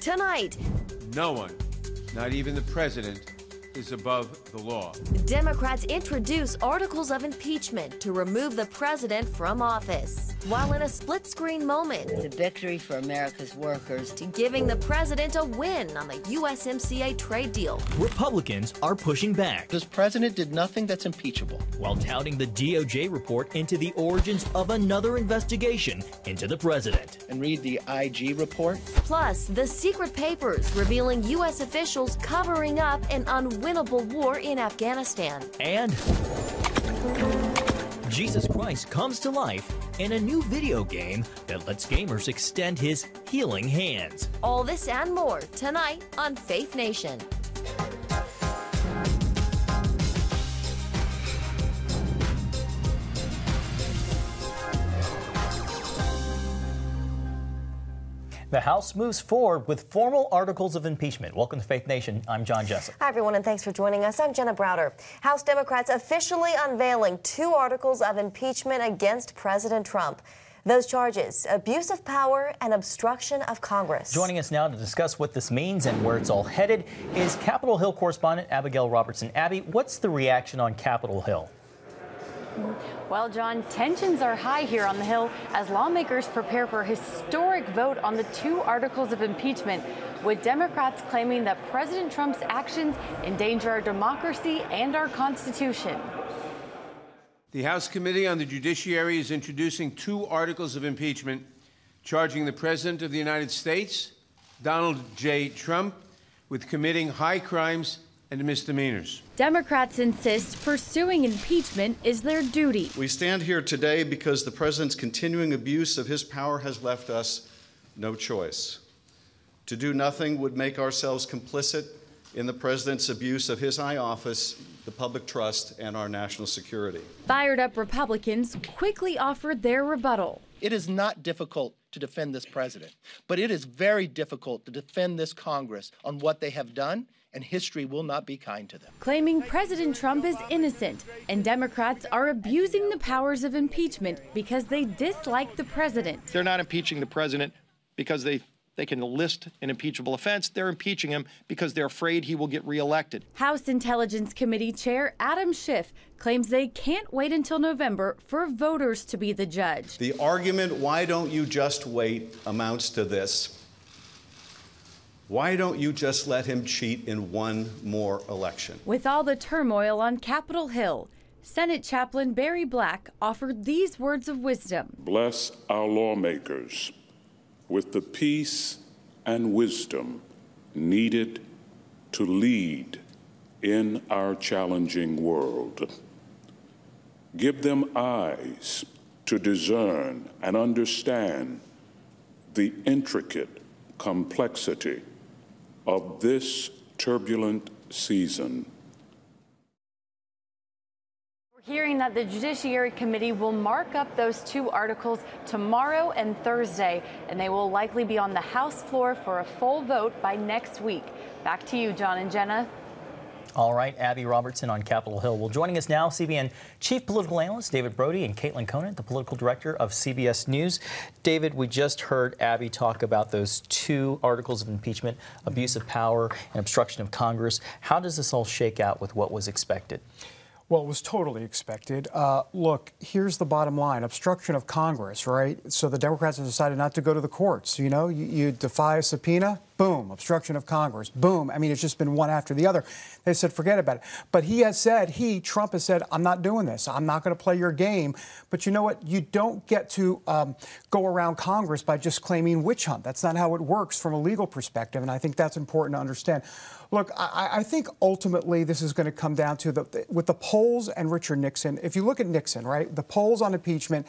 Tonight, No one, not even the president, is above the law. Democrats introduce articles of impeachment to remove the president from office, while in a split-screen moment, It's a victory for America's workers. giving the president a win on the USMCA trade deal. Republicans are pushing back This president did nothing that's impeachable. while touting the DOJ report into the origins of another investigation into the president. And read the IG report. Plus, the secret papers revealing U.S. officials covering up an unwinnable war in Afghanistan. And Jesus Christ comes to life in a new video game that lets gamers extend his healing hands. All this and more tonight on Faith Nation. The House moves forward with formal articles of impeachment. Welcome to Faith Nation. I'm John Jessup. Hi, everyone, and thanks for joining us. I'm Jenna Browder. House Democrats officially unveiling 2 articles of impeachment against President Trump. Those charges, abuse of power and obstruction of Congress. Joining us now to discuss what this means and where it's all headed is Capitol Hill correspondent Abigail Robertson. Abby, what's the reaction on Capitol Hill? Well, John, tensions are high here on the Hill as lawmakers prepare for a historic vote on the 2 articles of impeachment, with Democrats claiming that President Trump's actions endanger our democracy and our Constitution. The House Committee on the Judiciary is introducing 2 articles of impeachment charging the President of the United States, Donald J. Trump, with committing high crimes and misdemeanors. Democrats insist pursuing impeachment is their duty. We stand here today because the president's continuing abuse of his power has left us no choice. To do nothing would make ourselves complicit in the president's abuse of his high office, the public trust, and our national security. Fired up Republicans quickly offered their rebuttal. It is not difficult to defend this president, but it is very difficult to defend this Congress on what they have done, and history will not be kind to them. Claiming President Trump is innocent, and Democrats are abusing the powers of impeachment because they dislike the president. They're not impeaching the president because they can list an impeachable offense. They're impeaching him because they're afraid he will get reelected. House Intelligence Committee Chair Adam Schiff claims they can't wait until November for voters to be the judge. The argument, why don't you just wait, amounts to this. Why don't you just let him cheat in one more election? With all the turmoil on Capitol Hill, Senate Chaplain Barry Black offered these words of wisdom. Bless our lawmakers with the peace and wisdom needed to lead in our challenging world. Give them eyes to discern and understand the intricate complexity of this turbulent season. We're hearing that the Judiciary Committee will mark up those 2 articles tomorrow and Thursday, and they will likely be on the House floor for a full vote by next week. Back to you, John and Jenna. All right, Abby Robertson on Capitol Hill. Well, joining us now, CBN Chief Political Analyst David Brody and Caitlin Conant, the Political Director of CBS News. David, we just heard Abby talk about those 2 articles of impeachment, abuse of power and obstruction of Congress. How does this all shake out with what was expected? Well, it was totally expected. Look, here's the bottom line. Obstruction of Congress, right? So the Democrats have decided not to go to the courts. You know, you defy a subpoena, boom, obstruction of Congress, boom. I mean, it's just been one after the other. They said, forget about it. But he has said, Trump has said, I'm not doing this. I'm not going to play your game. But you know what? You don't get to go around Congress by just claiming witch hunt. That's not how it works from a legal perspective. And I think that's important to understand. Look, I think ultimately this is going to come down to with the polls and Richard Nixon. If you look at Nixon, right, the polls on impeachment,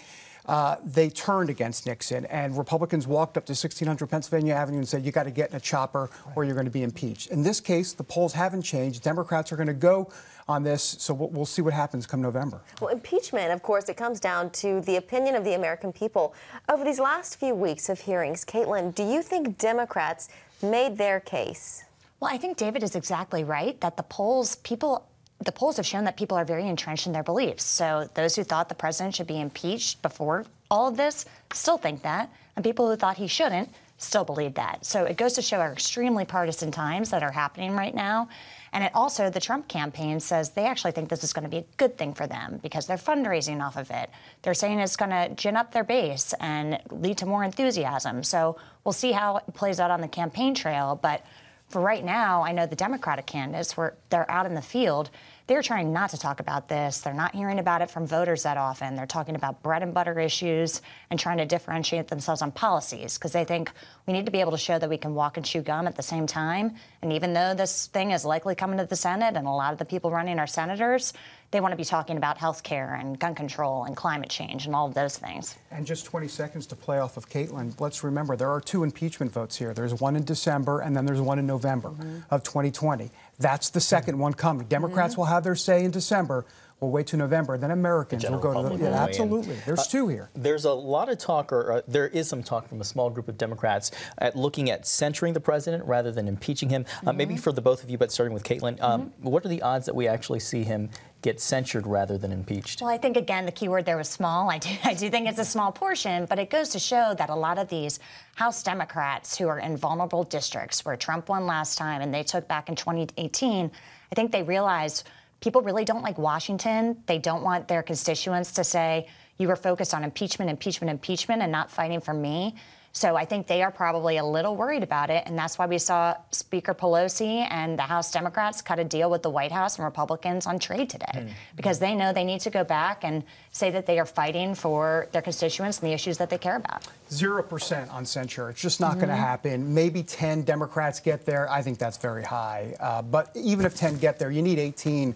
they turned against Nixon, and Republicans walked up to 1600 Pennsylvania Avenue and said, you got to get in a chopper or you're going to be impeached. In this case, the polls haven't changed. Democrats are going to go on this, so we'll see what happens come November. Well, impeachment, of course, it comes down to the opinion of the American people. Over these last few weeks of hearings, Caitlin, do you think Democrats made their case? Well, I think David is exactly right that the polls have shown that people are very entrenched in their beliefs. So those who thought the president should be impeached before all of this still think that. and people who thought he shouldn't still believe that. So it goes to show our extremely partisan times that are happening right now. And it also, the Trump campaign says they actually think this is going to be a good thing for them because they're fundraising off of it. They're saying it's going to gin up their base and lead to more enthusiasm. So we'll see how it plays out on the campaign trail. But for right now, I know the Democratic candidates, they're out in the field. They're trying not to talk about this. They're not hearing about it from voters that often. They're talking about bread and butter issues and trying to differentiate themselves on policies because they think we need to be able to show that we can walk and chew gum at the same time. And even though this thing is likely coming to the Senate and a lot of the people running are senators, they want to be talking about health care and gun control and climate change and all of those things. And just 20 seconds to play off of Caitlin. Let's remember there are 2 impeachment votes here. There's one in December and then there's one in November of 2020. That's the second one coming. Democrats will have their say in December. We'll wait to November. Then Americans will go to the... Yeah, absolutely. There's 2 here. There's a lot of talk, or there is some talk from a small group of Democrats at looking at censuring the president rather than impeaching him. Maybe for the both of you, but starting with Caitlin, what are the odds that we actually see him get censured rather than impeached? Well, I think, again, the key word there was small. I do think it's a small portion, but it goes to show that a lot of these House Democrats who are in vulnerable districts where Trump won last time and they took back in 2018, I think they realized people really don't like Washington. They don't want their constituents to say, you were focused on impeachment, impeachment, impeachment, and not fighting for me. So I think they are probably a little worried about it, and that's why we saw Speaker Pelosi and the House Democrats cut a deal with the White House and Republicans on trade today, because they know they need to go back and say that they are fighting for their constituents and the issues that they care about. 0% on censure. It's just not going to happen. Maybe 10 Democrats get there. I think that's very high. But even if 10 get there, you need 18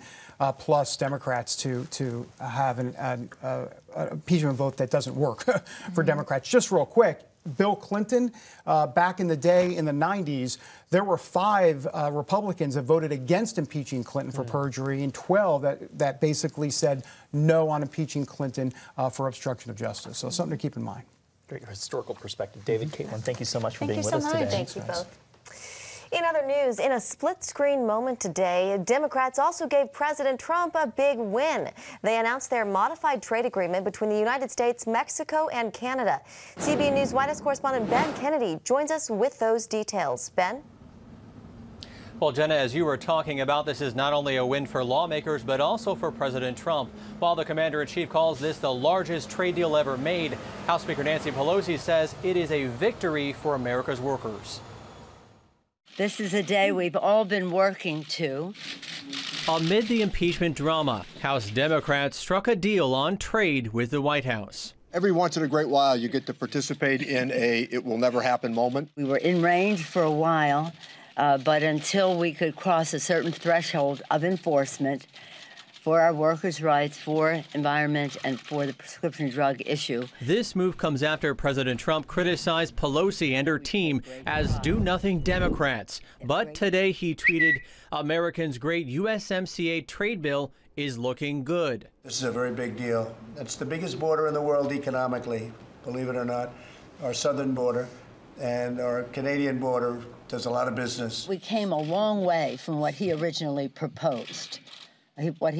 plus Democrats to have an impeachment vote that doesn't work for Democrats. Just real quick, Bill Clinton, back in the day in the 90s, there were 5 Republicans that voted against impeaching Clinton for perjury and 12 that basically said no on impeaching Clinton for obstruction of justice. So something to keep in mind. Great historical perspective. David, Caitlin, thank you so much for being with us today. Thank you both. In other news, in a split-screen moment today, Democrats also gave President Trump a big win. They announced their modified trade agreement between the United States, Mexico, and Canada. CBN News White House correspondent Ben Kennedy joins us with those details. Ben? Well, Jenna, as you were talking about, this is not only a win for lawmakers, but also for President Trump. While the commander-in-chief calls this the largest trade deal ever made, House Speaker Nancy Pelosi says it is a victory for America's workers. This is a day we've all been working to. Amid the impeachment drama, House Democrats struck a deal on trade with the White House. Every once in a great while, you get to participate in a it-will-never-happen moment. We were in range for a while, but until we could cross a certain threshold of enforcement for our workers' rights, for environment, and for the prescription drug issue. This move comes after President Trump criticized Pelosi and her team as do-nothing Democrats. But today he tweeted, Americans' great USMCA trade bill is looking good. This is a very big deal. It's the biggest border in the world economically, believe it or not. Our southern border and our Canadian border does a lot of business. We came a long way from what he originally proposed. And there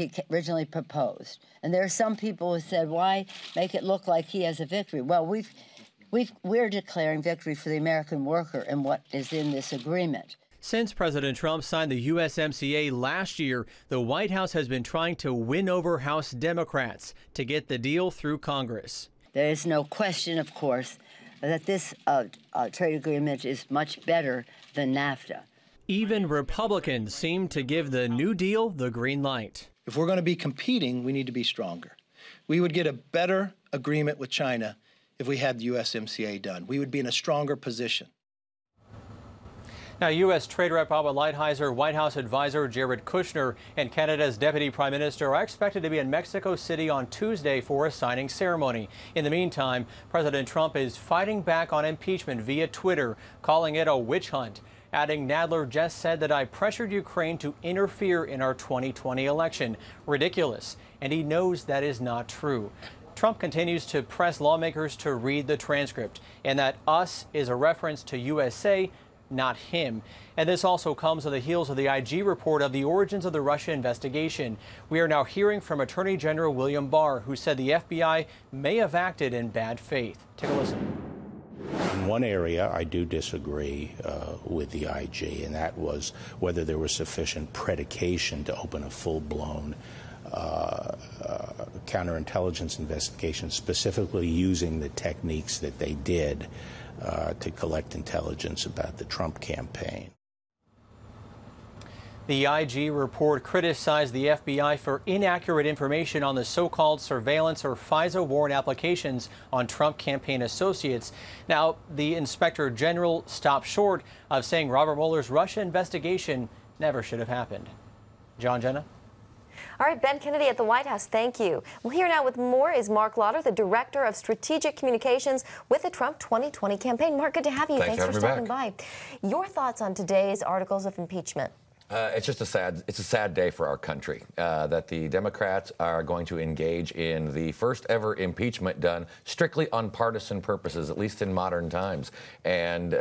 are some people who said, why make it look like he has a victory? Well, we're declaring victory for the American worker and what is in this agreement. Since President Trump signed the USMCA last year, the White House has been trying to win over House Democrats to get the deal through Congress. There is no question, of course, that this trade agreement is much better than NAFTA. Even Republicans seem to give the New Deal the green light. If we're going to be competing, we need to be stronger. We would get a better agreement with China if we had the USMCA done. We would be in a stronger position. Now, U.S. Trade Rep Robert Lighthizer, White House advisor Jared Kushner, and Canada's Deputy Prime Minister are expected to be in Mexico City on Tuesday for a signing ceremony. In the meantime, President Trump is fighting back on impeachment via Twitter, calling it a witch hunt. Adding, Nadler just said that I pressured Ukraine to interfere in our 2020 election. Ridiculous. And he knows that is not true. Trump continues to press lawmakers to read the transcript, and that us is a reference to USA, not him. And this also comes on the heels of the IG report of the origins of the Russia investigation. We are now hearing from Attorney General William Barr, who said the FBI may have acted in bad faith. Take a listen. In one area, I do disagree with the IG, and that was whether there was sufficient predication to open a full-blown counterintelligence investigation, specifically using the techniques that they did to collect intelligence about the Trump campaign. The IG report criticized the FBI for inaccurate information on the so-called surveillance or FISA warrant applications on Trump campaign associates. Now, the Inspector General stopped short of saying Robert Mueller's Russia investigation never should have happened. John, Jenna? All right, Ben Kennedy at the White House, thank you. Well, here now with more is Mark Lauder, the Director of Strategic Communications with the Trump 2020 campaign. Mark, good to have you. Thanks for stopping by. Your thoughts on today's articles of impeachment? It's just a sad day for our country that the Democrats are going to engage in the first ever impeachment done strictly on partisan purposes, at least in modern times. And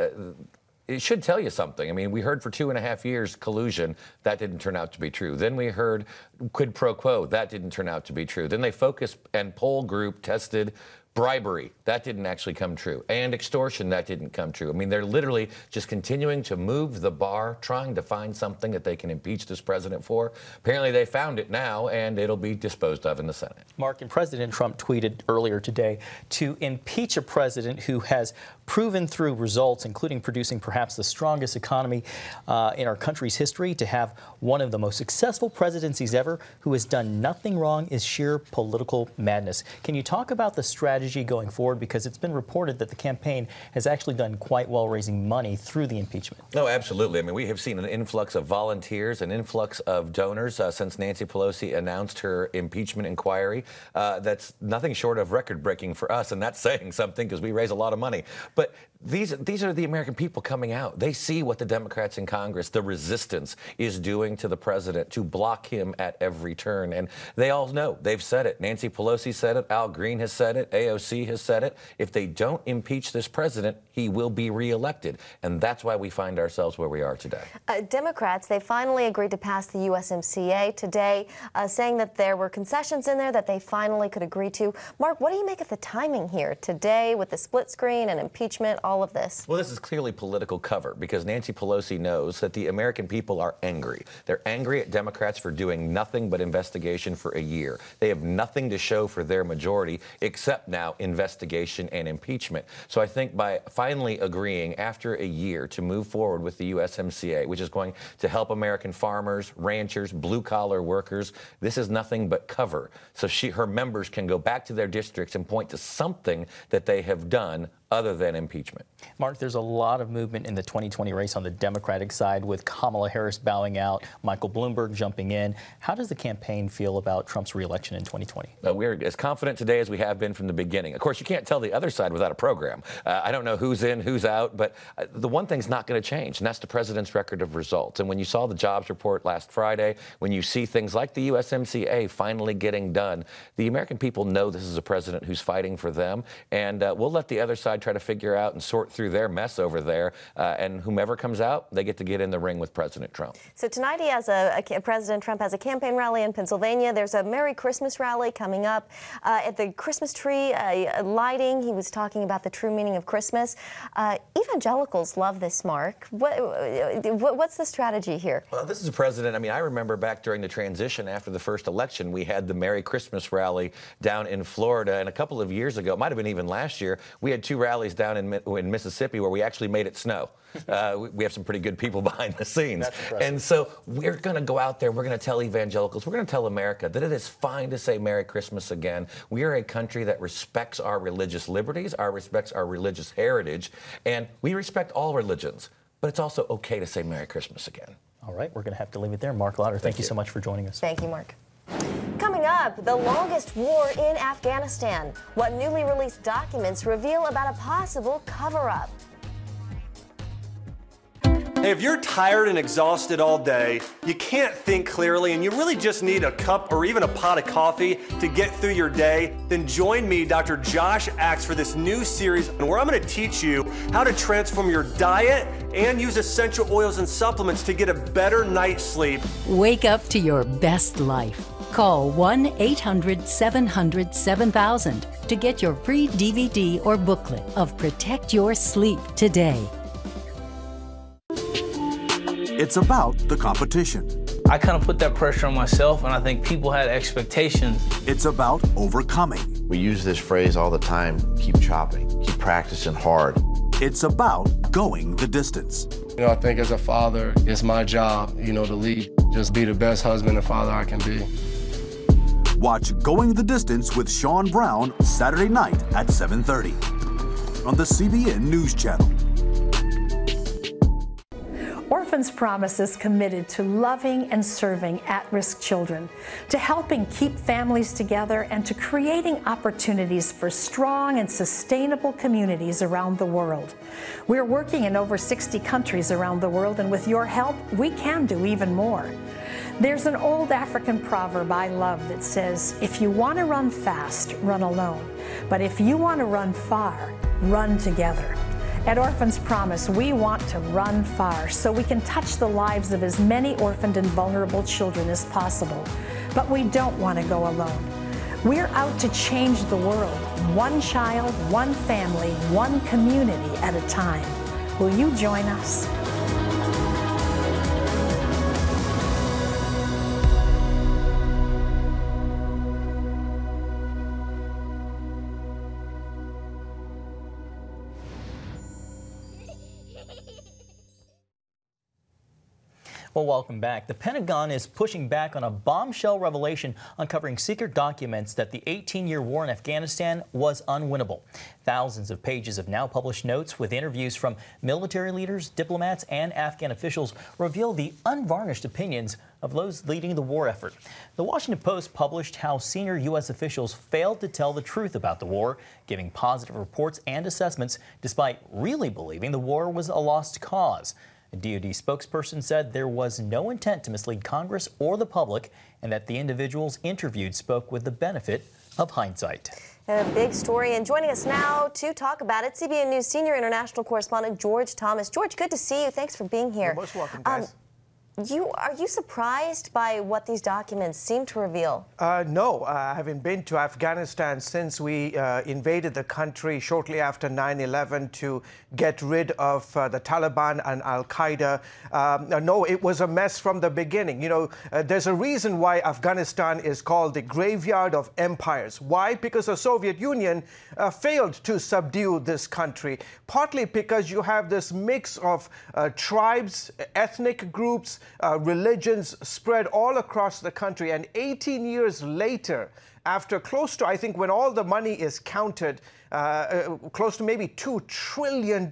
it should tell you something. I mean, we heard for 2.5 years collusion. That didn't turn out to be true. Then we heard quid pro quo. That didn't turn out to be true. Then they focus and poll group tested bribery. That didn't actually come true. And extortion, that didn't come true. I mean, they're literally just continuing to move the bar, trying to find something that they can impeach this president for. Apparently, they found it now, and it'll be disposed of in the Senate. Mark, and President Trump tweeted earlier today to impeach a president who has proven through results, including producing perhaps the strongest economy in our country's history, to have one of the most successful presidencies ever who has done nothing wrong is sheer political madness. Can you talk about the strategy going forward? Because it's been reported that the campaign has actually done quite well raising money through the impeachment. No, absolutely. I mean, we have seen an influx of volunteers, an influx of donors since Nancy Pelosi announced her impeachment inquiry. That's nothing short of record-breaking for us, and that's saying something because we raise a lot of money. But these are the American people coming out. They see what the Democrats in Congress, the resistance, is doing to the president to block him at every turn. And they all know. They've said it. Nancy Pelosi said it. Al Green has said it. AOC has said it. If they don't impeach this president, he will be reelected. And that's why we find ourselves where we are today. Democrats, they finally agreed to pass the USMCA today, saying that there were concessions in there that they finally could agree to. Mark, what do you make of the timing here today with the split screen and impeachment, all of this? Well, this is clearly political cover because Nancy Pelosi knows that the American people are angry. They're angry at Democrats for doing nothing but investigation for a year. They have nothing to show for their majority except now investigation and impeachment. So I think by finally agreeing after a year to move forward with the USMCA, which is going to help American farmers, ranchers, blue-collar workers, this is nothing but cover. So her members can go back to their districts and point to something that they have done other than impeachment. Mark, there's a lot of movement in the 2020 race on the Democratic side with Kamala Harris bowing out, Michael Bloomberg jumping in. How does the campaign feel about Trump's reelection in 2020? We're as confident today as we have been from the beginning. Of course, you can't tell the other side without a program. I don't know who's in, who's out, but the one thing's not going to change, and that's the president's record of results. And when you saw the jobs report last Friday, when you see things like the USMCA finally getting done, the American people know this is a president who's fighting for them, and we'll let the other side try to figure out and sort through their mess over there, and whomever comes out, they get to get in the ring with President Trump. So tonight he has President Trump has a campaign rally in Pennsylvania. There's a Merry Christmas rally coming up at the Christmas tree lighting. He was talking about the true meaning of Christmas. Evangelicals love this, Mark. What's the strategy here? Well, this is a president. I mean, I remember back during the transition after the first election, we had the Merry Christmas rally down in Florida, and a couple of years ago, it might have been even last year, we had 2 rallies down in Mississippi where we actually made it snow. We have some pretty good people behind the scenes. And so we're going to go out there, we're going to tell evangelicals, we're going to tell America that it is fine to say Merry Christmas again. We are a country that respects our religious liberties, respects our religious heritage, and we respect all religions. But it's also okay to say Merry Christmas again. All right, we're going to have to leave it there. Mark Lauder, thank you so much for joining us. Thank you, Mark. Coming up, the longest war in Afghanistan. What newly released documents reveal about a possible cover-up. Hey, if you're tired and exhausted all day, you can't think clearly, and you really just need a cup or even a pot of coffee to get through your day, then join me, Dr. Josh Axe, for this new series where I'm going to teach you how to transform your diet and use essential oils and supplements to get a better night's sleep. Wake up to your best life. Call 1-800-700-7000 to get your free DVD or booklet of Protect Your Sleep today. It's about the competition. I kind of put that pressure on myself, and I think people had expectations. It's about overcoming. We use this phrase all the time, keep chopping, keep practicing hard. It's about going the distance. You know, I think as a father, it's my job, to lead. Just be the best husband and father I can be. Watch Going the Distance with Sean Brown Saturday night at 7:30 on the CBN News Channel. Orphans Promise is committed to loving and serving at-risk children, to helping keep families together, and to creating opportunities for strong and sustainable communities around the world. We're working in over 60 countries around the world, and with your help, we can do even more. There's an old African proverb I love that says, if you want to run fast, run alone. But if you want to run far, run together. At Orphans Promise, we want to run far so we can touch the lives of as many orphaned and vulnerable children as possible. But we don't want to go alone. We're out to change the world, one child, one family, one community at a time. Will you join us? Well, welcome back. The Pentagon is pushing back on a bombshell revelation uncovering secret documents that the 18-year war in Afghanistan was unwinnable. Thousands of pages of now published notes with interviews from military leaders, diplomats, and Afghan officials reveal the unvarnished opinions of those leading the war effort. The Washington Post published how senior U.S. officials failed to tell the truth about the war, giving positive reports and assessments despite really believing the war was a lost cause. A DoD spokesperson said there was no intent to mislead Congress or the public, and that the individuals interviewed spoke with the benefit of hindsight. A big story, and joining us now to talk about it, CBN News senior international correspondent George Thomas. George, good to see you. Thanks for being here. You're most welcome, guys. Are you surprised by what these documents seem to reveal? No, I haven't been to Afghanistan since we invaded the country shortly after 9/11 to get rid of the Taliban and Al-Qaeda. No, it was a mess from the beginning. You know, there's a reason why Afghanistan is called the graveyard of empires. Why? Because the Soviet Union failed to subdue this country, partly because you have this mix of tribes, ethnic groups, religions spread all across the country. And 18 years later, after close to, I think when all the money is counted, close to maybe $2 trillion,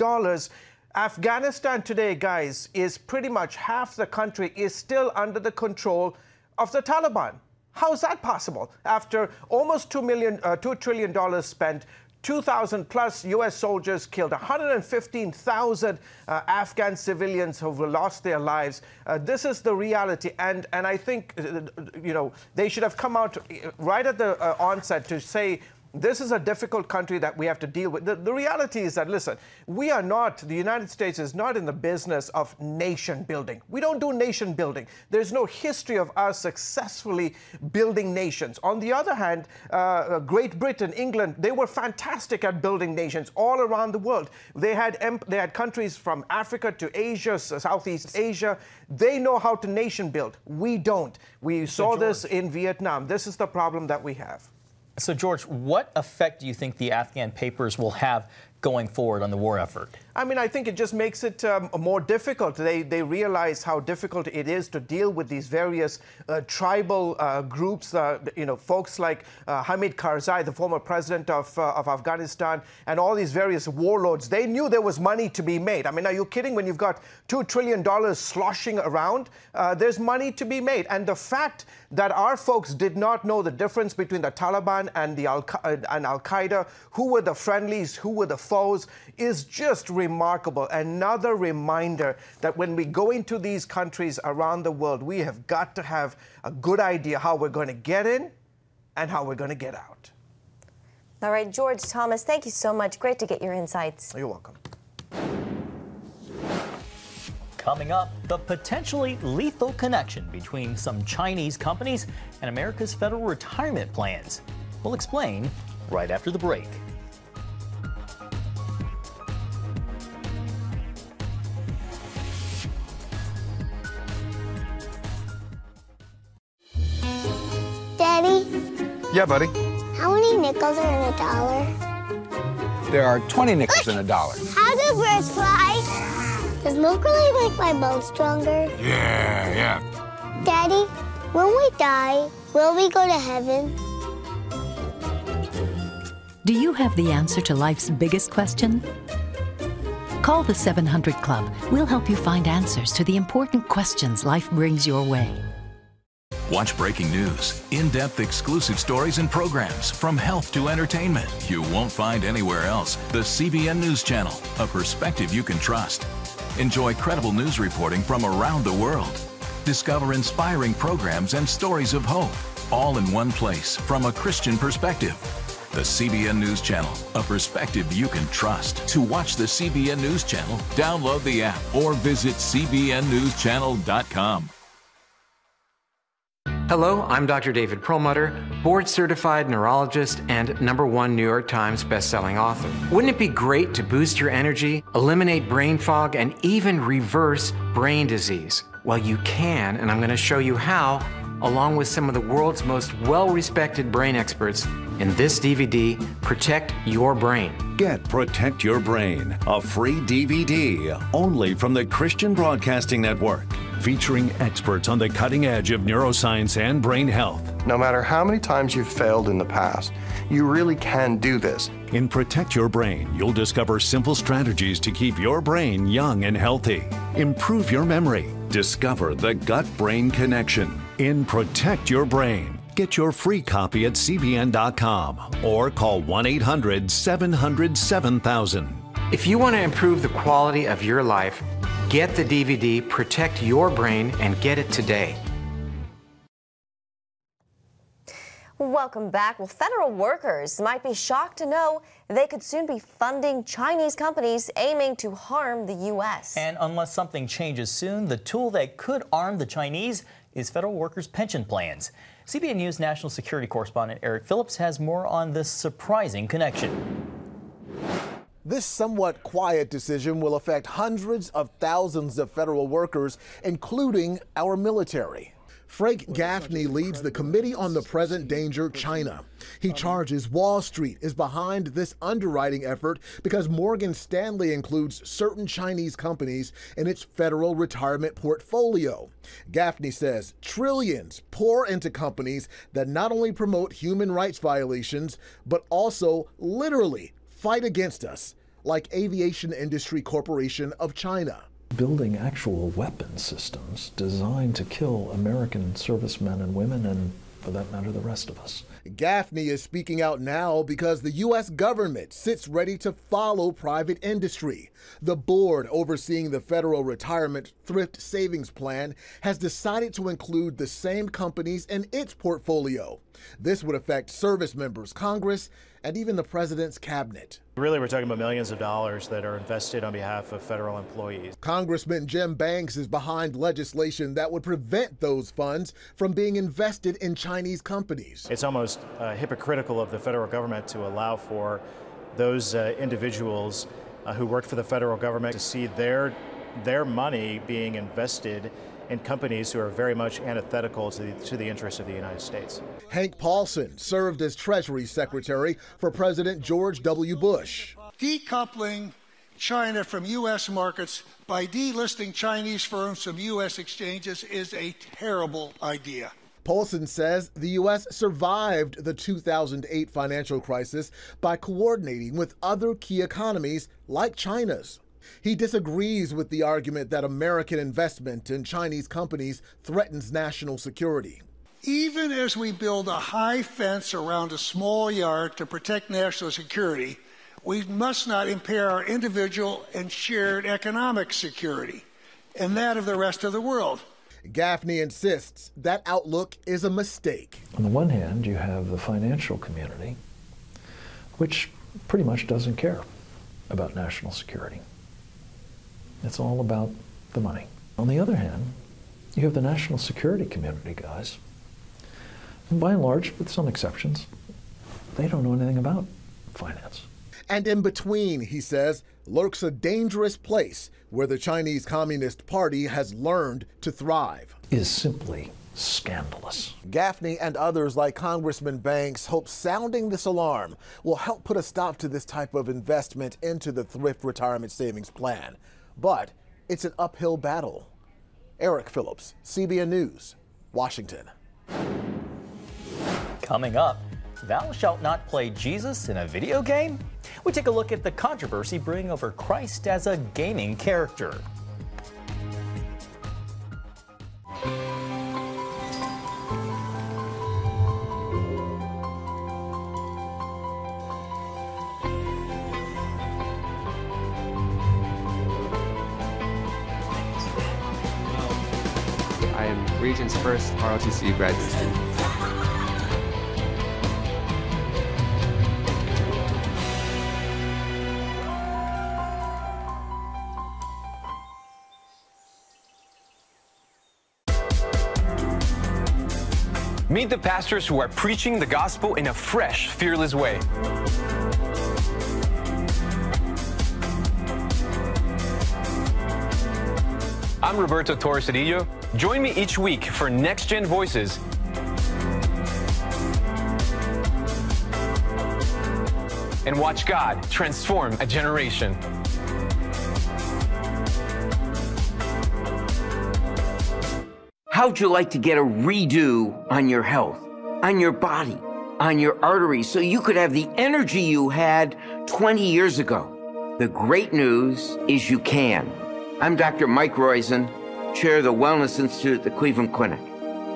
Afghanistan today, guys, is pretty much half the country is still under the control of the Taliban. How is that possible? After almost $2 trillion spent, 2,000 plus U.S. soldiers killed, 115,000 Afghan civilians who've lost their lives. This is the reality. And I think, you know, they should have come out right at the onset to say, this is a difficult country that we have to deal with. The reality is that, listen, we are not, the United States is not in the business of nation building. We don't do nation building. There's no history of us successfully building nations. On the other hand, Great Britain, England, they were fantastic at building nations all around the world. They had countries from Africa to Asia, Southeast Asia. They know how to nation build. We don't. We saw this in Vietnam. This is the problem that we have. So, George, what effect do you think the Afghan papers will have going forward on the war effort? I mean, I think it just makes it more difficult. They realize how difficult it is to deal with these various tribal groups, you know, folks like Hamid Karzai, the former president of Afghanistan, and all these various warlords. They knew there was money to be made. I mean, are you kidding? When you've got $2 trillion sloshing around, there's money to be made. And the fact that our folks did not know the difference between the Taliban and Al-Qaeda, who were the friendlies, who were the foes, is just remarkable. Another reminder that when we go into these countries around the world, we have got to have a good idea how we're going to get in and how we're going to get out. All right, George Thomas, thank you so much. Great to get your insights. You're welcome. Coming up, the potentially lethal connection between some Chinese companies and America's federal retirement plans. We'll explain right after the break. Daddy, Yeah, buddy. how many nickels are in a dollar? There are 20 nickels in a dollar. How do birds fly? Does milk really make my bones stronger? Yeah. Daddy, when we die, will we go to heaven? Do you have the answer to life's biggest question? Call the 700 Club. We'll help you find answers to the important questions life brings your way. Watch breaking news, in-depth exclusive stories and programs from health to entertainment you won't find anywhere else. The CBN News Channel, a perspective you can trust. Enjoy credible news reporting from around the world. Discover inspiring programs and stories of hope, all in one place from a Christian perspective. The CBN News Channel, a perspective you can trust. To watch the CBN News Channel, download the app or visit cbnnewschannel.com. Hello, I'm Dr. David Perlmutter, board-certified neurologist and #1 New York Times bestselling author. Wouldn't it be great to boost your energy, eliminate brain fog, and even reverse brain disease? Well, you can, and I'm going to show you how, along with some of the world's most well-respected brain experts, in this DVD, Protect Your Brain. Get Protect Your Brain, a free DVD only from the Christian Broadcasting Network, featuring experts on the cutting edge of neuroscience and brain health. No matter how many times you've failed in the past, you really can do this. In Protect Your Brain, you'll discover simple strategies to keep your brain young and healthy. Improve your memory. Discover the gut-brain connection. In Protect Your Brain, get your free copy at cbn.com or call 1-800-700-7000. If you want to improve the quality of your life, get the DVD Protect Your Brain and get it today. Welcome back. Well, federal workers might be shocked to know they could soon be funding Chinese companies aiming to harm the U.S. And unless something changes soon, the tool that could arm the Chinese is federal workers' pension plans. CBN News national security correspondent Eric Phillips has more on this surprising connection. This somewhat quiet decision will affect hundreds of thousands of federal workers, including our military. Frank Gaffney leads the Committee on the Present Danger China. He charges Wall Street is behind this underwriting effort because Morgan Stanley includes certain Chinese companies in its federal retirement portfolio. Gaffney says trillions pour into companies that not only promote human rights violations, but also literally fight against us, like Aviation Industry Corporation of China. Building actual weapon systems designed to kill American servicemen and women, and for that matter, the rest of us. Gaffney is speaking out now because the U.S. government sits ready to follow private industry. The board overseeing the Federal Retirement Thrift Savings Plan has decided to include the same companies in its portfolio. This would affect service members, Congress, and even the president's cabinet. Really, we're talking about millions of dollars that are invested on behalf of federal employees. Congressman Jim Banks is behind legislation that would prevent those funds from being invested in Chinese companies. It's almost hypocritical of the federal government to allow for those individuals who work for the federal government to see their money being invested in companies who are very much antithetical to the interests of the United States. Hank Paulson served as Treasury Secretary for President George W. Bush. Decoupling China from U.S. markets by delisting Chinese firms from U.S. exchanges is a terrible idea. Paulson says the U.S. survived the 2008 financial crisis by coordinating with other key economies like China's. He disagrees with the argument that American investment in Chinese companies threatens national security. Even as we build a high fence around a small yard to protect national security, we must not impair our individual and shared economic security and that of the rest of the world. Gaffney insists that outlook is a mistake. On the one hand, you have the financial community, which pretty much doesn't care about national security. It's all about the money. On the other hand, you have the national security community guys. And by and large, with some exceptions, they don't know anything about finance. And in between, he says, lurks a dangerous place where the Chinese Communist Party has learned to thrive. Is simply scandalous. Gaffney and others like Congressman Banks hope sounding this alarm will help put a stop to this type of investment into the Thrift Retirement Savings Plan. But it's an uphill battle. Eric Phillips, CBN News, Washington. Coming up, thou shalt not play Jesus in a video game? We take a look at the controversy brewing over Christ as a gaming character. I am Region's first ROTC graduate student. Meet the pastors who are preaching the gospel in a fresh, fearless way. I'm Roberto Torres-Cedillo. Join me each week for Next Gen Voices. And watch God transform a generation. How'd you like to get a redo on your health, on your body, on your arteries, so you could have the energy you had 20 years ago? The great news is you can. I'm Dr. Mike Roizen, chair of the Wellness Institute at the Cleveland Clinic.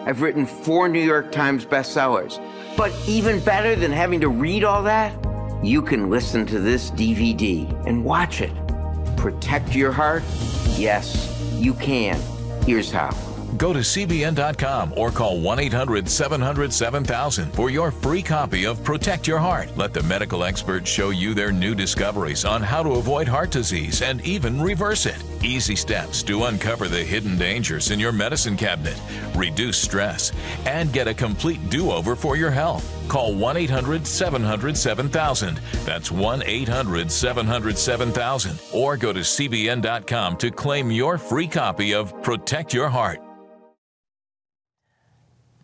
I've written 4 New York Times bestsellers. But even better than having to read all that, you can listen to this DVD and watch it. Protect your heart? Yes, you can. Here's how. Go to CBN.com or call 1-800-700-7000 for your free copy of Protect Your Heart. Let the medical experts show you their new discoveries on how to avoid heart disease and even reverse it. Easy steps to uncover the hidden dangers in your medicine cabinet, reduce stress, and get a complete do-over for your health. Call 1-800-700-7000. That's 1-800-700-7000. Or go to CBN.com to claim your free copy of Protect Your Heart.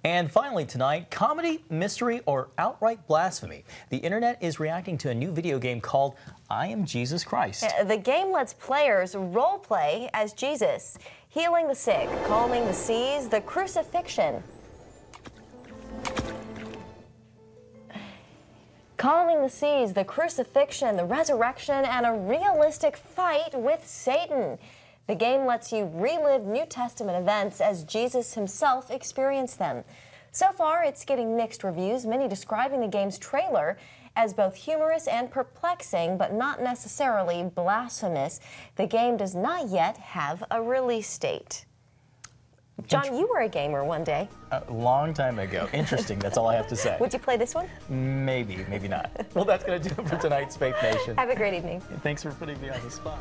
And finally tonight, comedy, mystery, or outright blasphemy. The internet is reacting to a new video game called I Am Jesus Christ. The game lets players role play as Jesus, healing the sick, calming the seas, the crucifixion. Calming the seas, the crucifixion, the resurrection, and a realistic fight with Satan. The game lets you relive New Testament events as Jesus himself experienced them. So far, it's getting mixed reviews, many describing the game's trailer as both humorous and perplexing, but not necessarily blasphemous. The game does not yet have a release date. John, you were a gamer one day. A long time ago. Interesting, that's all I have to say. Would you play this one? Maybe, maybe not. Well, that's going to do it for tonight's Faith Nation. Have a great evening. Thanks for putting me on the spot.